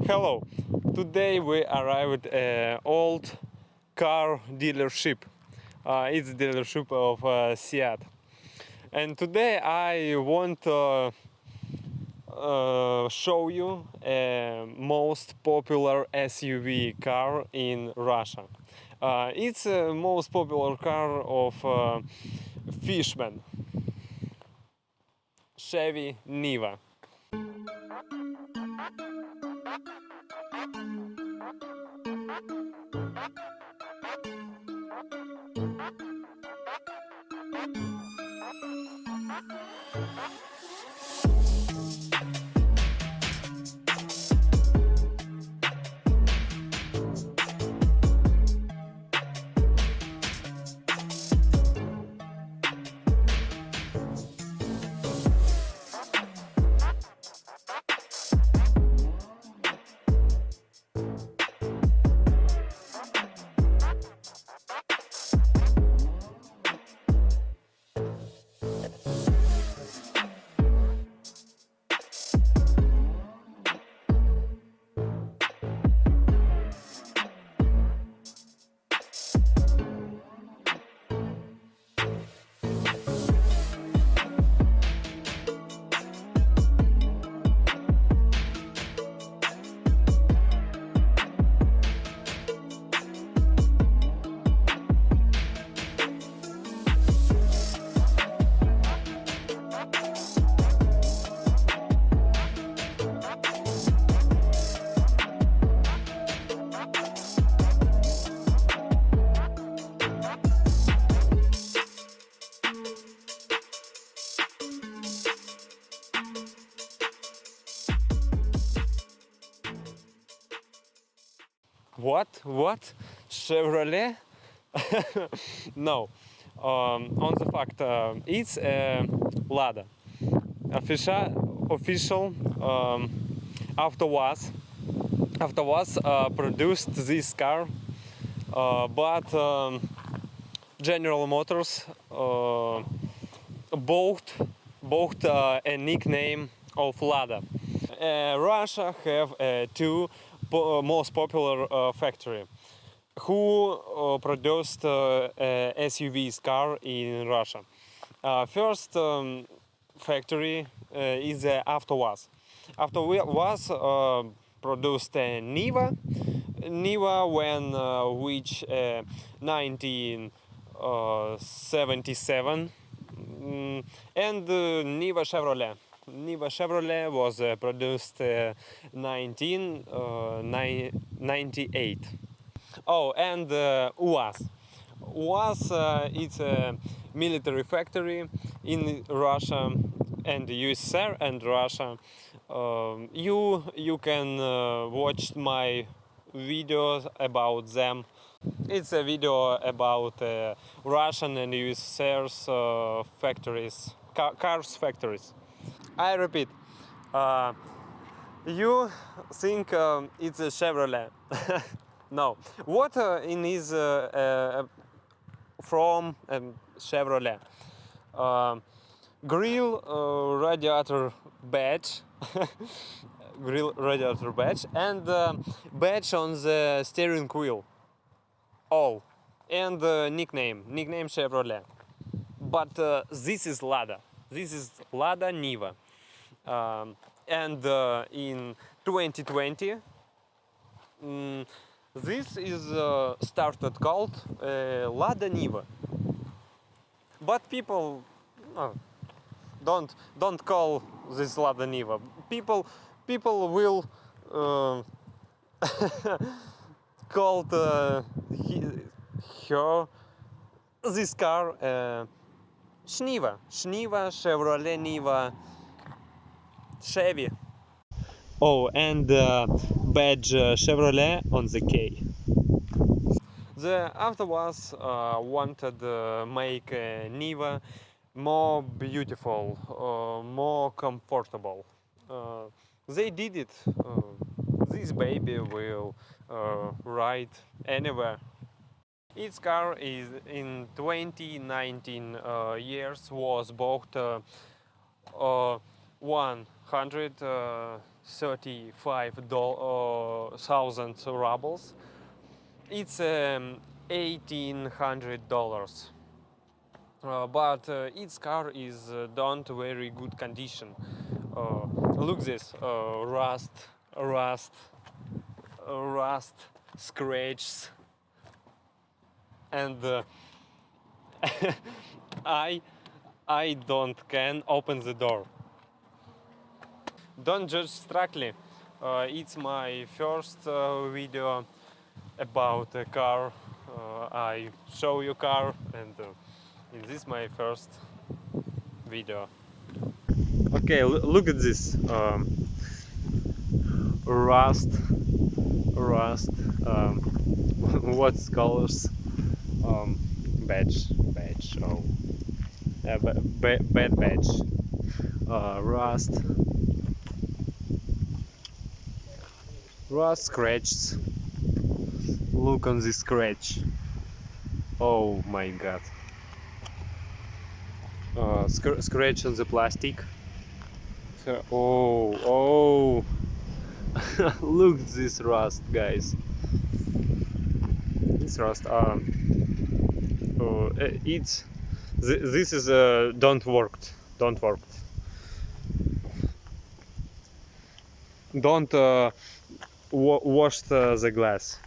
Hello, today we arrived at old car dealership. It's dealership of Seat. And today I want to show you most popular SUV car in Russia. It's the most popular car of fishermen, Shevy Niva. What? Chevrolet? No. On the fact, it's Lada. Official Avtovaz. Avtovaz produced this car, but General Motors bought a nickname of Lada. Russia have two most popular factory who produced SUVs car in Russia. First factory is Avtovaz. Avtovaz produced Niva when which 1977 and Niva Chevrolet was produced 1998. Oh, and UAZ. UAZ it's a military factory in Russia and USSR and Russia. You can watch my videos about them. It's a video about Russian and USSR's factories, cars factories. I repeat, you think it's a Chevrolet. No. What in is from Chevrolet? Grill radiator badge, and badge on the steering wheel. All. And nickname Chevrolet. But this is Lada. This is Lada Niva. And in 2020, this is started called Lada Niva. But people don't call this Lada Niva. People will called this car Niva, Chevrolet Niva, Chevy. Oh, and badge Chevrolet on the K. The Avtovaz wanted make Niva more beautiful, more comfortable. They did it. This baby will ride anywhere. Its car is in 2019 years was bought 100 35,000 rubles. It's $1,800. But its car is don't very good condition. Look this rust, scratches, and I don't can open the door. Don't judge strictly. It's my first video about a car. I show you car, and this is my first video. Okay, look at this rust, what's colors? Badge. Oh, bad badge. Rust, scratches. Look on this scratch. Oh my god. Scratch on the plastic. Oh. Look at this rust, guys. This rust. This is don't worked. Don't wash the glass.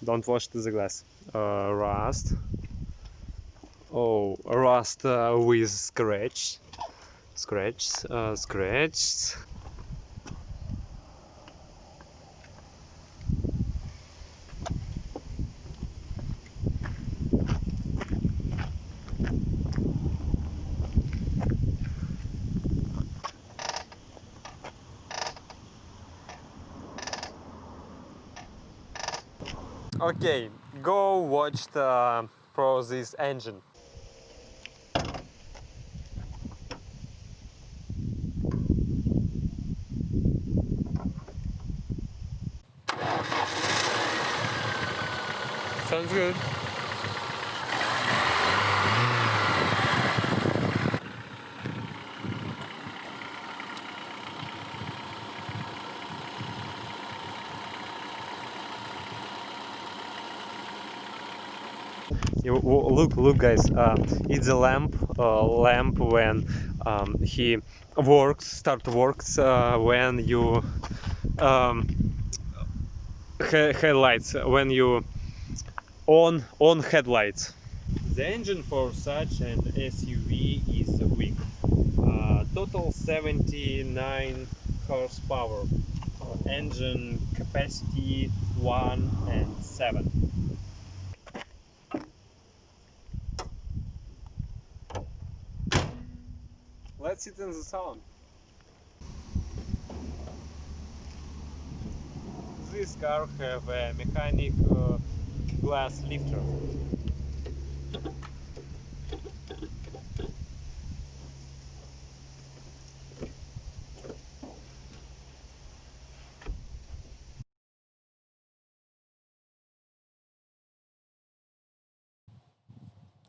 Don't wash the glass. Rust. Oh, rust with scratches. Okay, go watch for this engine. Sounds good. Look guys, it's a lamp when he works when you headlights, when you on headlights. The engine for such an SUV is weak. Total 79 horsepower. Engine capacity 1 and 7. Let's sit in the salon. This car have a mechanic glass lifter.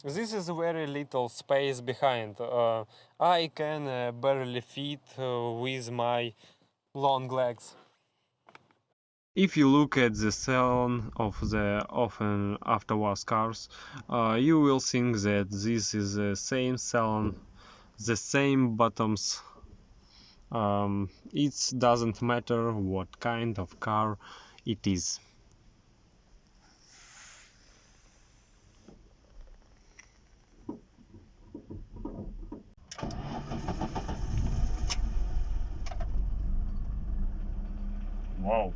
This is very little space behind. I can barely fit with my long legs. If you look at the salon of the often Avtovaz cars, you will think that this is the same salon, the same buttons. It doesn't matter what kind of car it is. Wow.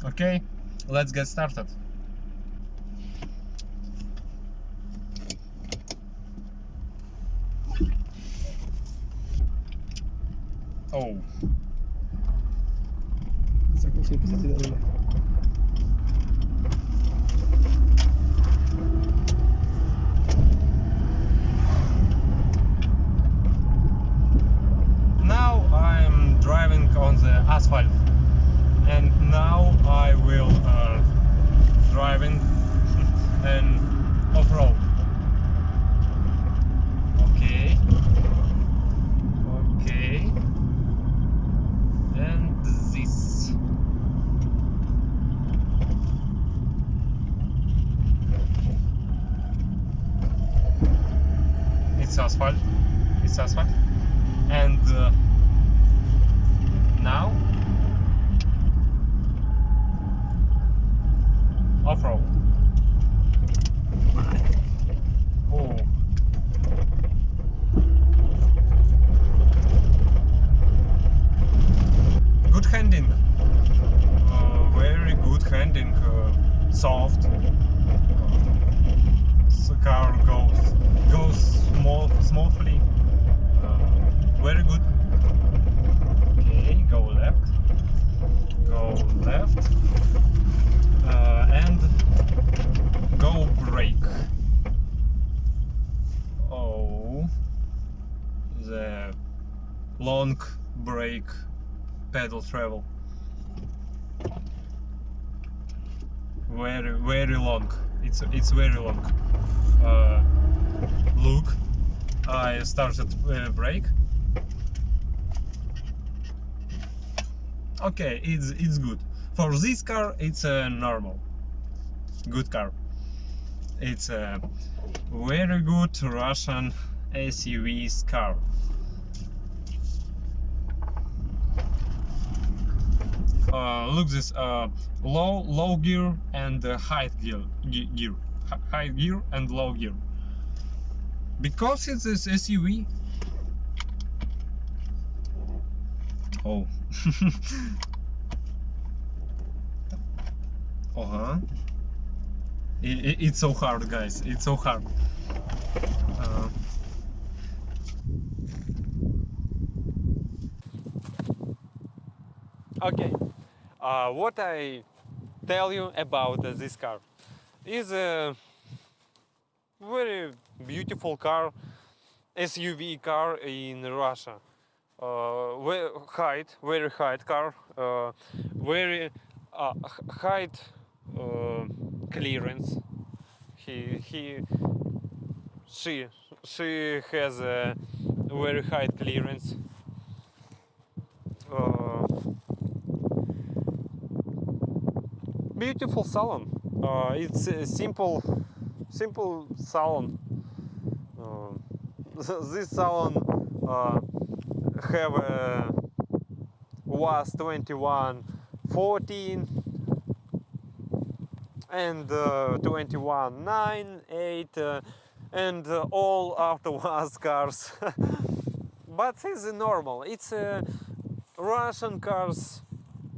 Okay, let's get started. Oh. Now I'm driving on the asphalt, and now I will driving and off-road. Okay. it's asphalt. It's asphalt. And now off-road. Oh. Good handling. Very good handling. Soft. The car goes smoothly. Very good. Okay, go left. And go brake. Oh, the long brake pedal travel. Very long. It's very long. Look, I started brake. Okay, it's good. For this car, it's a normal, good car. It's a very good Russian SUV car. Look this low gear and high gear, high gear and low gear. Because it's this SUV. Oh. It's so hard, guys. It's so hard. Okay. What I tell you about this car is a very beautiful car, SUV car in Russia. Very height car, very height clearance. She has a very high clearance. Beautiful salon. It's a simple salon. This salon have a was 2114 and 21.9, 8 and all Avtovaz cars. But it's normal. It's Russian cars.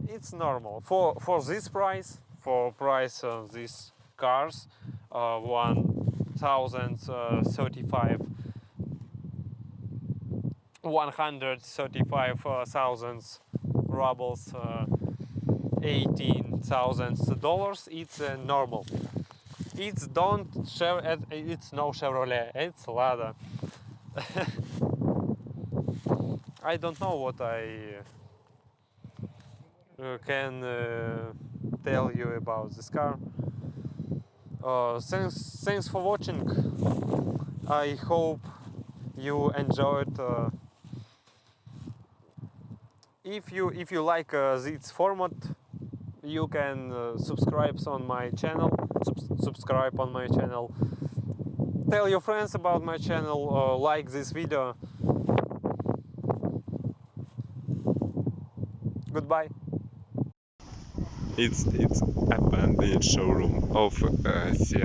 It's normal for this price. For price of these cars, 135,000 rubles, $18,000. It's normal. It's it's no Chevrolet. It's Lada. I don't know what I can tell you about this car. Thanks for watching. I hope you enjoyed. If you like this format, you can subscribe on my channel. Subscribe on my channel. Tell your friends about my channel. Like this video. Goodbye. It's abandoned showroom of Seat.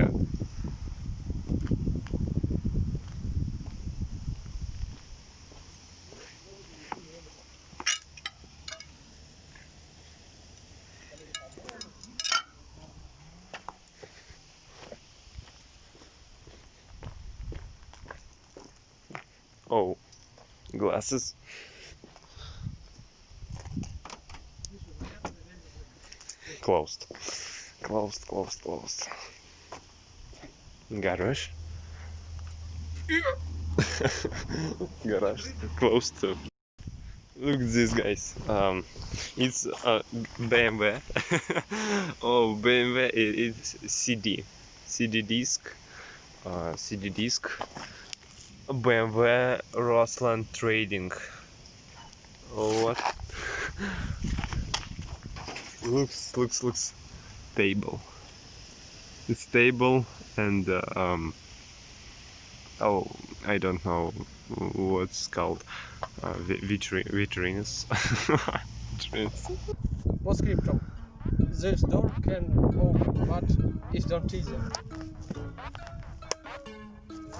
Oh, glasses. Closed. Garage. Garage closed too. Look at this, guys. It's BMW. Oh, BMW is CD disc. BMW Ruslan Trading. Oh, what? looks stable. It's stable and oh, I don't know what's called vitrines. What's crypto? This door can open, but it's not easy.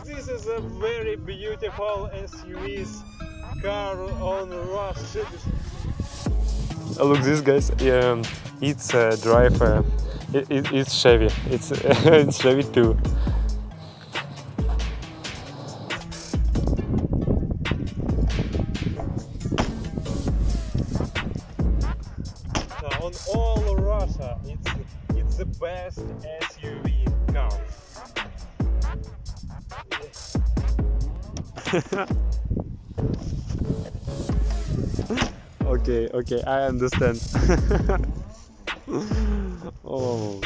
This is a very beautiful SUV car on Russia. Look, this guys, it's drive. It's Chevy. It's it's Chevy too. On all Russia, it's the best SUV car. Okay, I understand. Oh.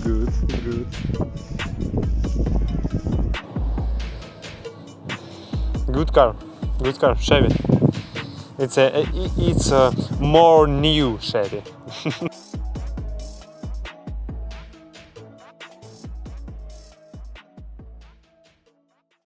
Good. Good car, Chevy. It's a more new Chevy.